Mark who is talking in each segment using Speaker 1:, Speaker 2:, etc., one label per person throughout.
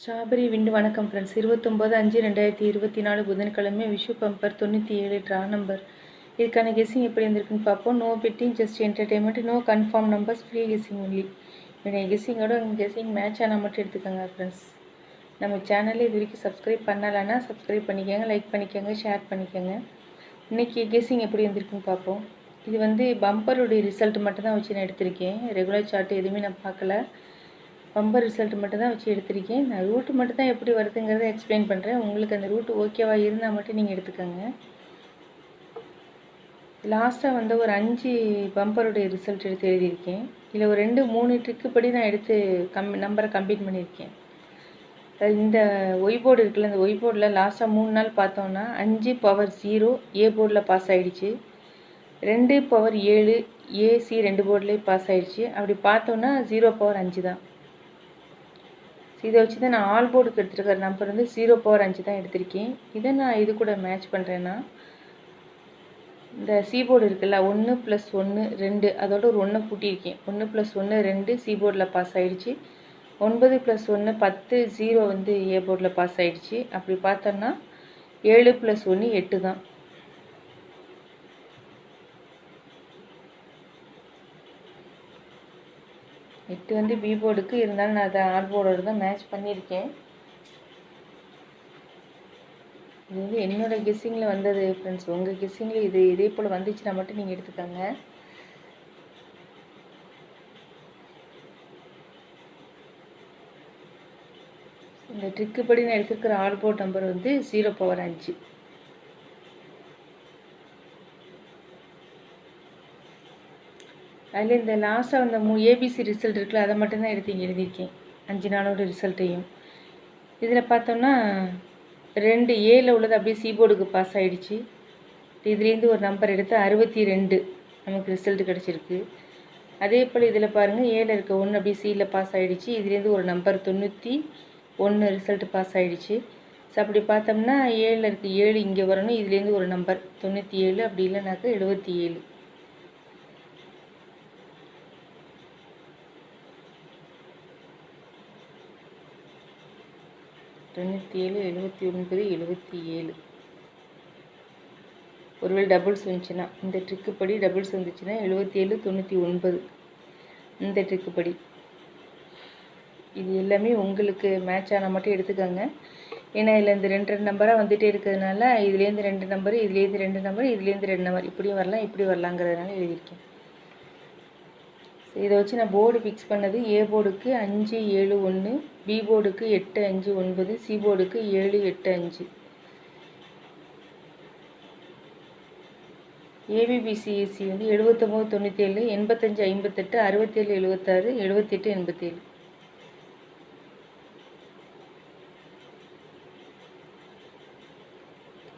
Speaker 1: Strawberry விண்டு வணக்கம் friends. 29/5/2024 புதன்கிழமை Vishu bumper 97 draw number. இதுக்கான கெஸ்ஸிங் எப்படி இருந்திருக்குன்னு பார்ப்போம். No betting, just entertainment, no confirm numbers, free guessing only. என்னுடைய கெஸ்ஸிங்கோட உங்கள் கெஸ்ஸிங் மேட்ச் ஆனால் மட்டும் எடுத்துக்கோங்க ஃப்ரெண்ட்ஸ். நம்ம சேனலில் இது வரைக்கும் சப்ஸ்கிரைப் பண்ணலைன்னா சப்ஸ்கிரைப் பண்ணிக்கோங்க, லைக் பண்ணிக்கோங்க, ஷேர் பண்ணிக்கோங்க. இன்றைக்கி கெஸ்ஸிங் எப்படி இருந்திருக்குன்னு பார்ப்போம். இது பம்பருடைய ரிசல்ட் மட்டும் தான் வச்சு நான் எடுத்திருக்கேன். ரெகுலர் சார்ட் எதுவுமே நான் பார்க்கல. பம்பர் ரிசல்ட் மட்டும் தான் வச்சு எடுத்திருக்கேன். நான் ரூட்டு மட்டும் தான் எப்படி வருதுங்கிறத எக்ஸ்பிளைன் பண்ணுறேன். உங்களுக்கு அந்த ரூட்டு ஓகேவா இருந்தால் மட்டும் நீங்கள் எடுத்துக்கோங்க. லாஸ்ட்டாக ஒரு 5 பம்பருடைய ரிசல்ட் எடுத்து எழுதியிருக்கேன். இதில் ஒரு 2-3 ட்ரிக்கு படி நான் எடுத்து நம்பரை கம்ப்ளீட் பண்ணியிருக்கேன். இந்த ஒய் போர்டு இருக்குல்ல, இந்த ஒய் போர்டில் லாஸ்ட்டாக 3 நாள் பார்த்தோன்னா 5 பவர் 0 ஏ போர்டில் பாஸ் ஆகிடுச்சு. 2 பவர் 7 ஏசி 2 போர்ட்லேயும் பாஸ் ஆகிடுச்சு. அப்படி பார்த்தோன்னா 0 பவர் 5 தான். இதை வச்சு தான் நான் ஆல் போர்டுக்கு எடுத்துருக்கிற நம்பர் 0 பவர் 5 தான் எடுத்திருக்கேன். இதை நான் இது கூட மேட்ச் பண்ணுறேன்னா, இந்த சி போர்டு இருக்குல்ல, 1 + 1 2, அதோட ஒரு 1 கூட்டியிருக்கேன். 1 + 1 2 சி போர்டில் பாஸ் ஆகிடுச்சு. 9 + 1 10 0 ஏ போர்டில் பாஸ் ஆகிடுச்சு. அப்படி பார்த்தோன்னா 7 + 1 8 தான். எட்டு பி போர்டுக்கு இருந்தாலும் நான் அதை ஆல் போர்டோடு தான் மேட்ச் பண்ணியிருக்கேன். இது என்னோட கெஸ்ஸிங்கில் வந்தது ஃப்ரெண்ட்ஸ். உங்கள் கெஸ்ஸிங்கில் இதே போல் வந்துச்சுன்னா மட்டும் நீங்கள் எடுத்துக்கோங்க. இந்த ட்ரிக்கு படி நான் எடுத்துருக்கிற ஆல் போர்ட் நம்பர் 0 பவர் 5. அதில் இந்த லாஸ்ட்டாக ஏபிசி ரிசல்ட் இருக்குல்ல, அதை மட்டும்தான் எடுத்து இங்கே எழுதியிருக்கேன். 5 நாளோட ரிசல்ட்டையும். இதில் பார்த்தோம்னா 2 ஏல உள்ளது அப்படியே சி போர்டுக்கு பாஸ் ஆகிடுச்சு. இதுலேருந்து ஒரு நம்பர் எடுத்து 62 நமக்கு ரிசல்ட் கிடச்சிருக்கு. அதே போல் இதில் பாருங்கள், ஏல இருக்க 1 அப்படியே சியில் பாஸ் ஆகிடுச்சு. இதுலேருந்து ஒரு நம்பர் 91 ரிசல்ட் பாஸ் ஆகிடுச்சு. ஸோ அப்படி பார்த்தோம்னா ஏழில் இருக்க 7 இங்கே வரணும். இதுலேருந்து ஒரு நம்பர் 97, அப்படி இல்லைனாக்கா 77. தொண்ணூற்றி 77 77. ஒருவேளை டபுள்ஸ் வந்துச்சுன்னா, இந்த ட்ரிக்கு படி டபுள்ஸ் வந்துச்சுன்னா 77 99. இந்த ட்ரிக்கு படி இது எல்லாமே உங்களுக்கு மேட்ச் ஆனால் மட்டும் எடுத்துக்கோங்க. ஏன்னா இதில் இந்த 2 நம்பராக வந்துகிட்டே இருக்கிறதுனால இதுலேருந்து 2 நம்பர், இதுலேருந்து 2 நம்பர், இதுலேருந்து 2 நம்பர், இப்படியும் வரலாம் இப்படி வரலாங்கிறதுனால எழுதியிருக்கேன். இதை வச்சு நான் போர்டு ஃபிக்ஸ் பண்ணது. ஏ போர்டுக்கு 5 7 1, பி போர்டுக்கு 8 5 9, சி போர்டுக்கு 7 8 5. ஏபிபிசிஎஸ்சி 79 97, 85 58, 67 76, 78 87.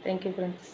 Speaker 1: Thank you friends.